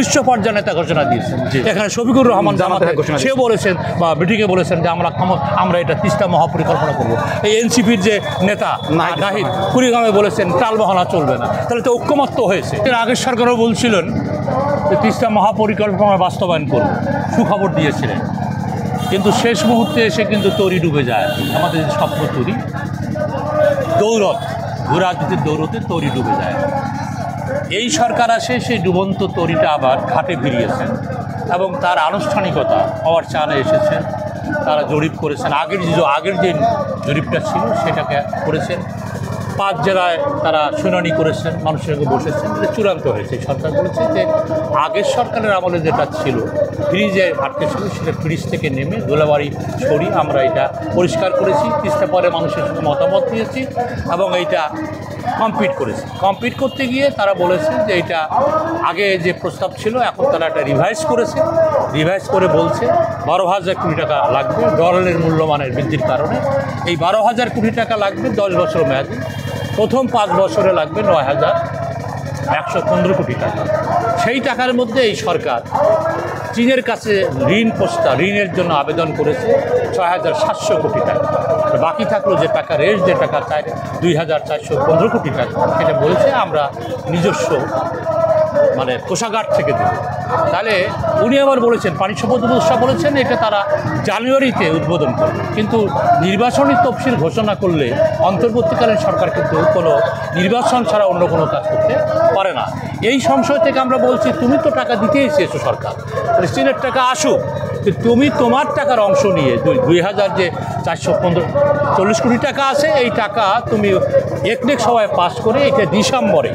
শীর্ষ পর্যায়ে নেতা ঘোষণা দিয়েছেন। এখানে শফিকুর রহমান জামাতে সে বলেছেন বা মিটিংয়ে বলেছেন যে আমরা এটা তিস্তা মহাপরিকল্পনা করব। এই এনসিপির যে নেতা নাহিদ কুড়িগ্রামে বলেছেন টালবাহানা চলবে না। তাহলে তো ঐক্যমত্য হয়েছে। এর আগের সরকারও বলছিলেন যে তিস্তা মহাপরিকল্পনা বাস্তবায়ন করব, সুখবর দিয়েছিলেন, কিন্তু শেষ মুহূর্তে এসে কিন্তু তরি ডুবে যায়। আমাদের স্বপ্ন তরি দৌড়ত রাজনীতির দৌড়তে তরি ডুবে যায়। এই সরকার আসে সেই ডুবন্ত তরিটা আবার ঘাটে ভিড়িয়েছেন এবং তার আনুষ্ঠানিকতা হওয়ার চালে এসেছেন। তারা জরিপ করেছেন, আগের যে জরিপটা ছিল সেটাকে করেছেন। 5 জেলায় তারা শুনানি করেছেন, মানুষের সঙ্গে বসেছেন, এটা চূড়ান্ত হয়েছে। সরকার বলেছে যে আগের সরকারের আমলে যেটা ছিল ফ্রিজে আটকে ছিল সেটা ফ্রিজ থেকে নেমে দোলাবাড়ি সরিয়ে আমরা এটা পরিষ্কার করেছি। তিস্তা পরে মানুষের সঙ্গে মতামত দিয়েছি এবং এইটা কমপ্লিট করতে গিয়ে তারা বলেছেন যে এটা আগে যে প্রস্তাব ছিল এখন তারা এটা রিভাইজ করে বলছে 12,000 কোটি টাকা লাগবে ডলারের মূল্যমানের বৃদ্ধির কারণে। এই 12,000 কোটি টাকা লাগবে 10 বছর মেয়াদি, প্রথম 5 বছরে লাগবে 9,115 কোটি টাকা। সেই টাকার মধ্যে এই সরকার চীনের কাছে ঋণের জন্য আবেদন করেছে 6,700 কোটি টাকা। বাকি থাকলো যে টাকা যে টাকা চায় 2,415 কোটি টাকা, সেটা বলেছে আমরা নিজস্ব কোষাগার থেকে দেব। তাহলে উনি আবার বলেছেন, পানি সম্পদ উপদেষ্টা বলেছেন এটা তারা জানুয়ারিতে উদ্বোধন করবে। কিন্তু নির্বাচনী তফসিল ঘোষণা করলে অন্তর্বর্তীকালীন সরকার কিন্তু কোনো নির্বাচন ছাড়া অন্য কোনো কাজ করতে পারে না। এই সংশয় থেকে আমরা বলছি তুমি তো টাকা দিতেই চেয়েছো সরকার, চীনের টাকা আসুক, তুমি তোমার টাকার অংশ নিয়ে 2,440 কোটি টাকা আছে, এই টাকা তুমি একনেক সভায় পাস করে এটা ডিসেম্বরে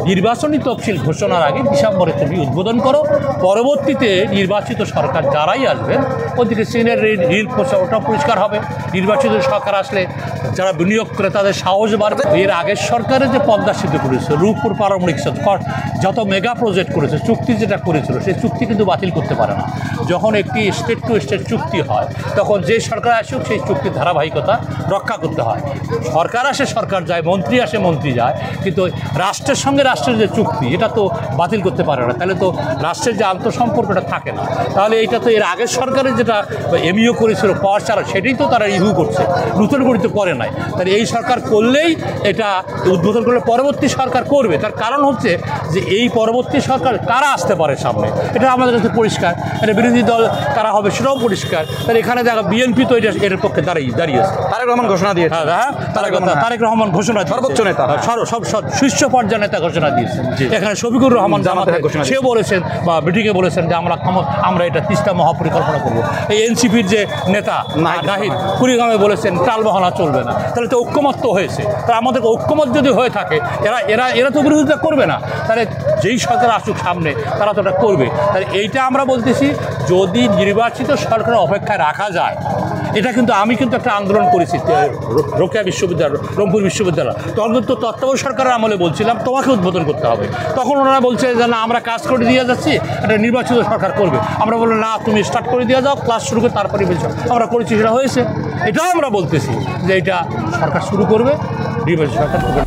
নির্বাচনী তফসিল ঘোষণার আগে ডিসেম্বরে তুমি উদ্বোধন করো। পরবর্তীতে নির্বাচিত সরকার যারাই আসবেন ওদিকে চীনের ঋণ ওটা পরিষ্কার হবে। নির্বাচিত সরকার আসলে যারা বিনিয়োগ করে তাদের সাহস বাড়বে। এর আগের সরকারের যে পদ্মা সেতু করেছে, রূপপুর পারমাণবিক যত মেগা প্রজেক্ট করেছে, চুক্তি যেটা করেছিল সেই চুক্তি কিন্তু বাতিল করতে পারে না। যখন একটি স্টেট টু স্টেট চুক্তি হয় তখন যে সরকার আসুক সেই চুক্তির ধারাবাহিকতা রক্ষা করতে হয়। সরকার আসে সরকার যায়, মন্ত্রী আসে মন্ত্রী যায়, কিন্তু রাষ্ট্রের সঙ্গে রাষ্ট্রের যে চুক্তি এটা তো বাতিল করতে পারে না। তাহলে তো রাষ্ট্রের যে আন্তঃসম্পর্কটা থাকে না। তাহলে এইটা তো এর আগের সরকারের যেটা এমইও করেছিল পাওয়ার চারা, সেটাই তো তারা রিভিউ করছে, নতুন করে তো করে নাই। তাহলে এই সরকার করলেই এটা উদ্বোধন করলে পরবর্তী সরকার করবে। তার কারণ হচ্ছে যে এই পরবর্তী সরকার কারা আসতে পারে সামনে, এটা আমাদের কাছে পরিষ্কার। এটা বিরোধী দল কারা হবে সেটাও পরিষ্কার। তাহলে এখানে দেখা বিএনপি তো এর পক্ষে দাঁড়িয়েছে। তারেক রহমান ঘোষণা দিয়েছে। তারেক রহমান ঘোষণা সর্বোচ্চ নেতা, সব শীর্ষ পর্যায়ে নেতা ঘোষণা দিয়েছেন। এখানে শফিকুর রহমান জামাতে সে বলেছেন বা মিটিংয়ে বলেছেন যে আমরা এটা তিস্তা মহাপরিকল্পনা করব। এই এনসিপির যে নেতা নাহিদ কুড়িগ্রামে বলেছেন টালবাহানা চলবে না। তাহলে তো ঐক্যমত্য হয়েছে। তা আমাদের ঐক্যমত যদি হয়ে থাকে এরা তো বিরোধিতা করবে না। তাহলে যেই সরকার আসুক সামনে তারা তো এটা করবে। তাহলে এইটা আমরা বলতেছি, যদি নির্বাচিত সরকারের অপেক্ষায় রাখা যায়, এটা কিন্তু আমি একটা আন্দোলন করেছি রোকেয়া বিশ্ববিদ্যালয়, রংপুর বিশ্ববিদ্যালয়, তখন কিন্তু তত্ত্বাবধায়ক সরকারের আমলে বলছিলাম তোমাকে উদ্বোধন করতে হবে। তখন ওনারা বলছে যে না আমরা কাজ করে দিয়ে যাচ্ছি, এটা নির্বাচিত সরকার করবে। আমরা বললাম না, তুমি স্টার্ট করে দিয়ে যাও, ক্লাস শুরু করে তারপরে বলছো আমরা করেছি, সেটা হয়েছে। এটাও আমরা বলতেছি যে এটা সরকার শুরু করবে, নির্বাচিত সরকার করবে।